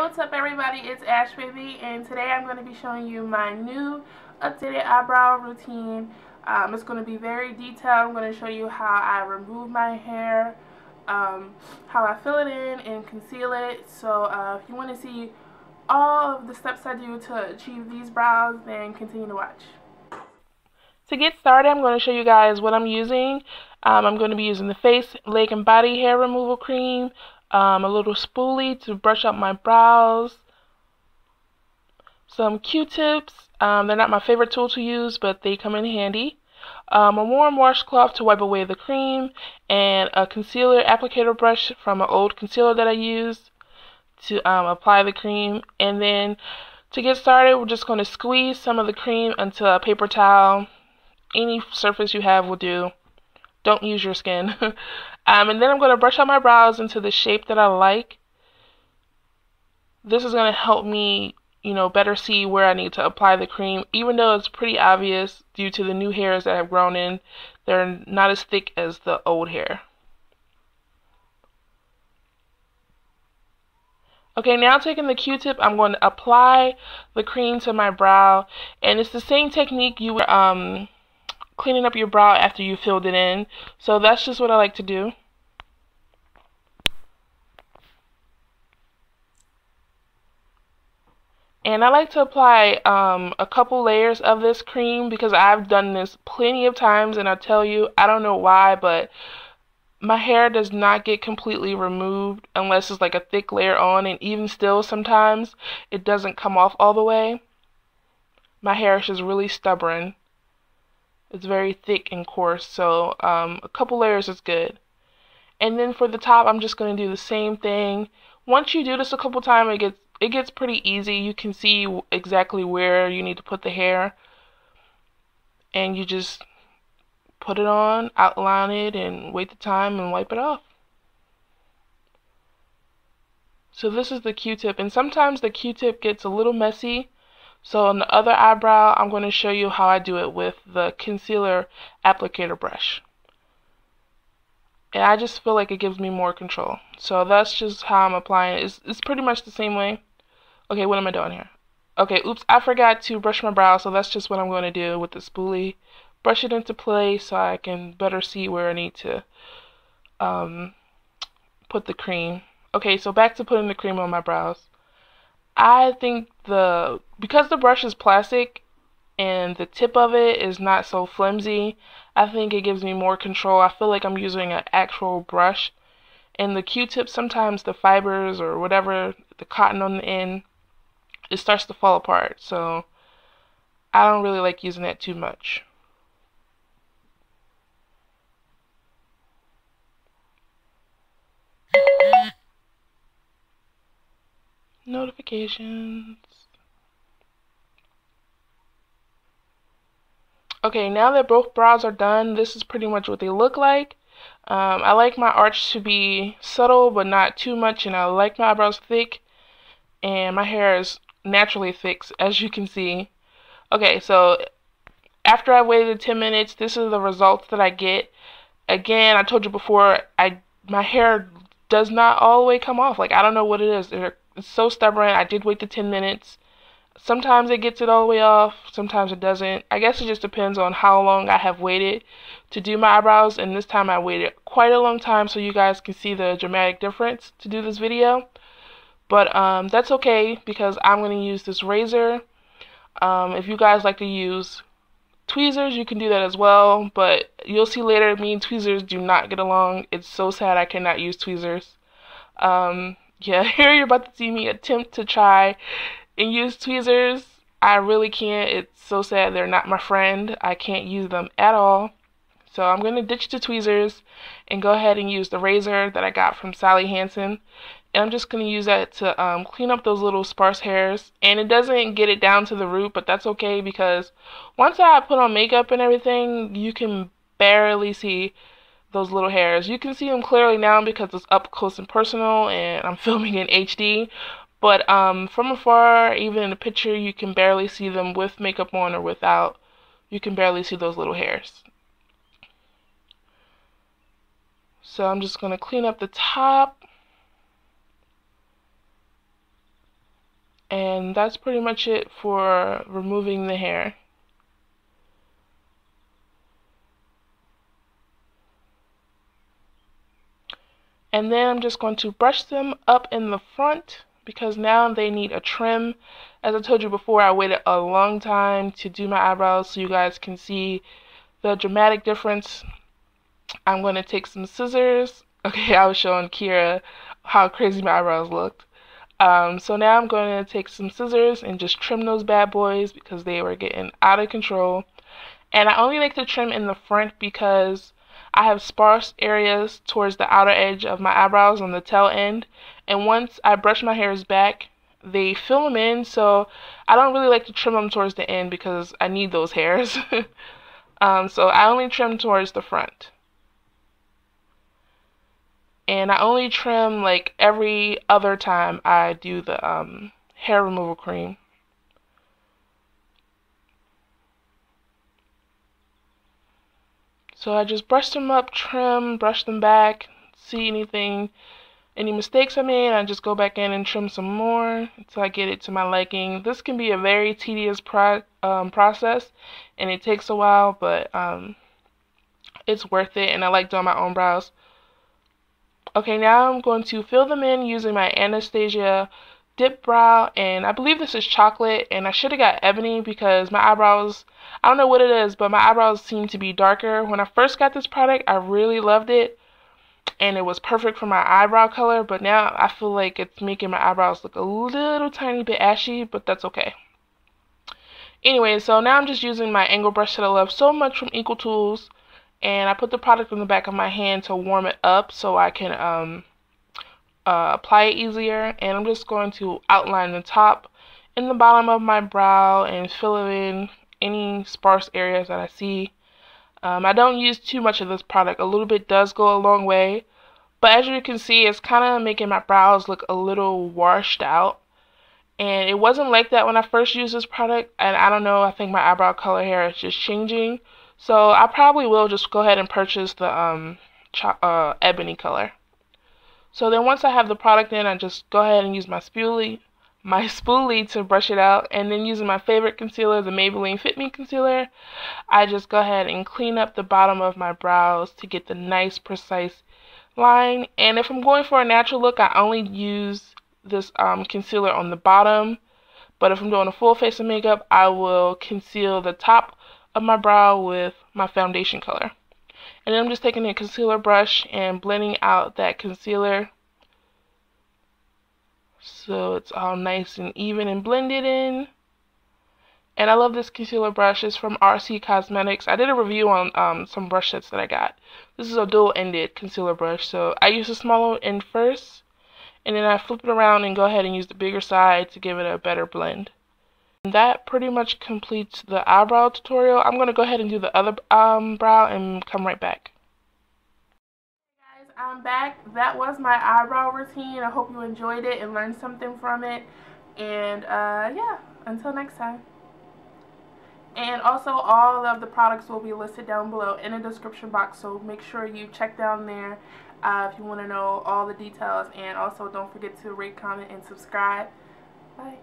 what's up everybody, it's Ash Baby, and today I'm going to be showing you my new updated eyebrow routine. It's going to be very detailed. I'm going to show you how I remove my hair, how I fill it in and conceal it. So if you want to see all of the steps I do to achieve these brows, then continue to watch. To get started, I'm going to show you guys what I'm using. I'm going to be using the face, leg, and body hair removal cream, a little spoolie to brush up my brows, some Q-tips. They're not my favorite tool to use, but they come in handy. A warm washcloth to wipe away the cream, and a concealer applicator brush from an old concealer that I used to apply the cream. And then to get started, we're just going to squeeze some of the cream onto a paper towel. Any surface you have will do. Don't use your skin. And then I'm going to brush out my brows into the shape that I like. This is going to help me, better see where I need to apply the cream, even though it's pretty obvious due to the new hairs that have grown in. They're not as thick as the old hair. Okay, now taking the Q-tip, I'm going to apply the cream to my brow, and it's the same technique you would cleaning up your brow after you filled it in. So that's just what I like to do. And I like to apply a couple layers of this cream because I've done this plenty of times, and I tell you, I don't know why, but my hair does not get completely removed unless it's like a thick layer on, and even still sometimes it doesn't come off all the way. My hair is just really stubborn. It's very thick and coarse, so a couple layers is good. And then for the top, I'm just going to do the same thing. Once you do this a couple times, it gets pretty easy. You can see exactly where you need to put the hair, and you just put it on, outline it, and wait the time and wipe it off. So this is the Q-tip, and sometimes the Q-tip gets a little messy. So on the other eyebrow, I'm going to show you how I do it with the concealer applicator brush. And I just feel like it gives me more control. So that's just how I'm applying it. It's pretty much the same way. Okay, what am I doing here? Okay, oops, I forgot to brush my brow, so that's just what I'm going to do with the spoolie. Brush it into place so I can better see where I need to put the cream. Okay, so back to putting the cream on my brows. I think because the brush is plastic and the tip of it is not so flimsy, I think it gives me more control. I feel like I'm using an actual brush. And the Q-tip, sometimes the fibers or whatever, the cotton on the end, it starts to fall apart. So I don't really like using that too much. Notifications. Okay, now that both brows are done, this is pretty much what they look like. I like my arch to be subtle but not too much, and I like my eyebrows thick, and my hair is naturally thick, as you can see. Okay, so after I waited 10 minutes, this is the results that I get. Again, I told you before, my hair does not all the way come off. Like, I don't know what it is. It's so stubborn. I did wait the 10 minutes. Sometimes it gets it all the way off, sometimes it doesn't. I guess it just depends on how long I have waited to do my eyebrows, and this time I waited quite a long time so you guys can see the dramatic difference to do this video. But that's okay because I'm going to use this razor. If you guys like to use tweezers, you can do that as well, but you'll see later me and tweezers do not get along. It's so sad I cannot use tweezers. Yeah, here you're about to see me attempt to try and use tweezers. I really can't. It's so sad. They're not my friend. I can't use them at all. So I'm going to ditch the tweezers and go ahead and use the razor that I got from Hansen. And I'm just going to use that to clean up those little sparse hairs. And it doesn't get it down to the root, but that's okay because once I put on makeup and everything, you can barely see those little hairs. You can see them clearly now because it's up close and personal and I'm filming in HD. But from afar, even in the picture, you can barely see them with makeup on or without. You can barely see those little hairs. So I'm just going to clean up the top. And that's pretty much it for removing the hair. And then I'm just going to brush them up in the front because now they need a trim. As I told you before, I waited a long time to do my eyebrows so you guys can see the dramatic difference. I'm going to take some scissors. Okay, I was showing Kira how crazy my eyebrows looked. So now I'm going to take some scissors and just trim those bad boys because they were getting out of control. And I only like to trim in the front because I have sparse areas towards the outer edge of my eyebrows on the tail end. And once I brush my hairs back, they fill them in. So I don't really like to trim them towards the end because I need those hairs. So I only trim towards the front. And I only trim like every other time I do the hair removal cream. So I just brush them up, trim, brush them back, see any mistakes I made, I just go back in and trim some more until I get it to my liking. This can be a very tedious process, and it takes a while, but it's worth it, and I like doing my own brows. Okay, now I'm going to fill them in using my Anastasia Dipbrow, and I believe this is chocolate, and I should have got ebony because my eyebrows, I don't know what it is, but my eyebrows seem to be darker. When I first got this product, I really loved it, and it was perfect for my eyebrow color, but now I feel like it's making my eyebrows look a little tiny bit ashy, but that's okay. Anyway, so now I'm just using my angle brush that I love so much from Equal Tools, and I put the product on the back of my hand to warm it up so I can apply it easier. And I'm just going to outline the top and the bottom of my brow and fill in any sparse areas that I see. I don't use too much of this product. A little bit does go a long way, but as you can see, it's kind of making my brows look a little washed out. And it wasn't like that when I first used this product, and I don't know, I think my eyebrow color here is just changing. So I probably will just go ahead and purchase the ebony color. So then once I have the product in, I just go ahead and use my spoolie to brush it out. And then using my favorite concealer, the Maybelline Fit Me Concealer, I just go ahead and clean up the bottom of my brows to get the nice, precise line. And if I'm going for a natural look, I only use this concealer on the bottom. But if I'm doing a full face of makeup, I will conceal the top of my brow with my foundation color. And then I'm just taking a concealer brush and blending out that concealer so it's all nice and even and blended in. And I love this concealer brush. It's from RC Cosmetics. I did a review on some brush sets that I got. This is a dual-ended concealer brush. So I use the smaller end first, and then I flip it around and go ahead and use the bigger side to give it a better blend. And that pretty much completes the eyebrow tutorial. I'm going to go ahead and do the other brow and come right back. Hey guys, I'm back. That was my eyebrow routine. I hope you enjoyed it and learned something from it. And yeah, until next time. And also, all of the products will be listed down below in the description box, so make sure you check down there if you want to know all the details. And also, don't forget to rate, comment, and subscribe. Bye.